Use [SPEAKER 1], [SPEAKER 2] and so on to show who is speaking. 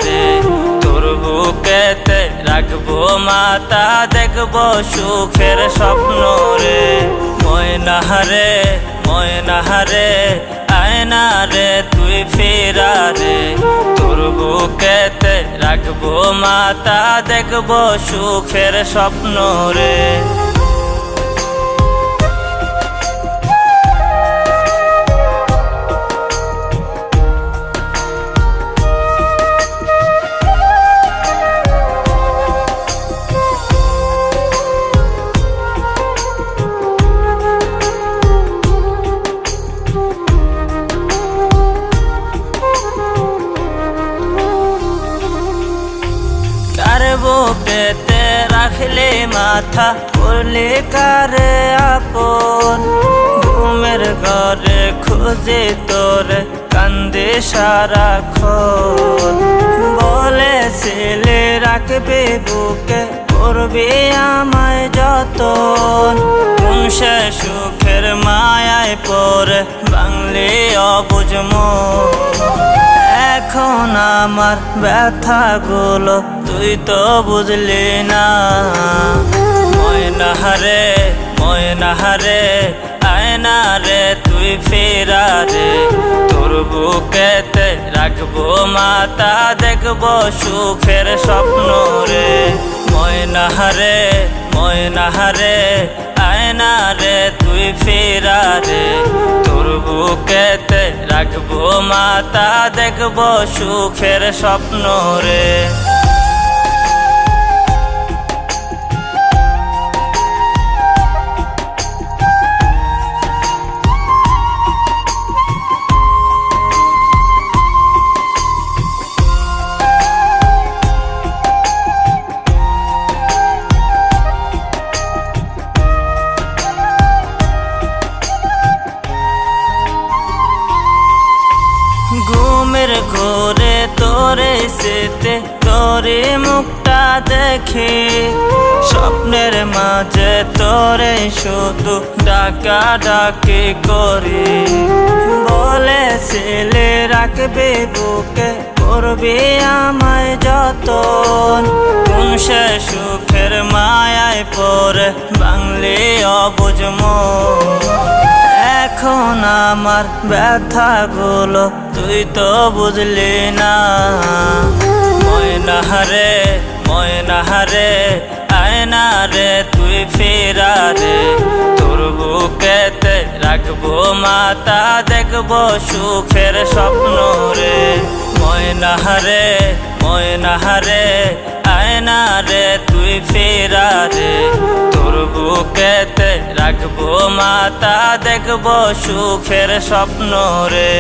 [SPEAKER 1] রে তোর বুকেতে রাখবো মাতা দেখবো সুখের স্বপ্ন রে ময়না রে ময়না রে আয়না রে তুই ফিরা রে তোর বুকেতে রাখবো মাতা দেখবো সুখের স্বপ্ন রে বুকেতে রাখলে মাথা করলে কারে আপন ঘুমের ঘরে খুঁজে তোর কান্দে সারাক্ষণ বলেছিলে রাখবে বুকে করবে আমায় যতন কোন সে সুখের মায়ায় পরে বাংলে অবুঝ মন এখন আমার ব্যথাগুলো তুই তো বুঝলি না ময়না রে ময়না রে আয়না রে তুই ফিরা রে তোর বুকেতে রাখবো মাতা দেখবো সুখের স্বপ্ন রে ময়না রে ময়না রে আয়না রে তুই ফিরা রে তোর বুকেতে রাখবো মাতা দেখবো সুখের স্বপ্ন রে ঘুমের ঘোরে তোরে সেতে তোরে মুখটা দেখে স্বপ্নের মাঝে তোরে শুধু ডাকা ডাকি করি বলেছিলে রাখবে বুকে করবে আমায় যতন কোন সে সুখের মায়ায় পরে বাংলে অবুঝ মন এখন আমার ব্যথাগুলো তুই তো বুঝলি না ময়না রে ময়না রে আয়না রে তুই ফিরা রে তোর বুকেতে রাখবো মাতা দেখবো সুখের স্বপ্ন রে ময়না রে ময়না রে আয়না রে তুই ফিরা রে তোর বুকেতে রাখবো মাতা দেখবো সুখের স্বপ্ন রে।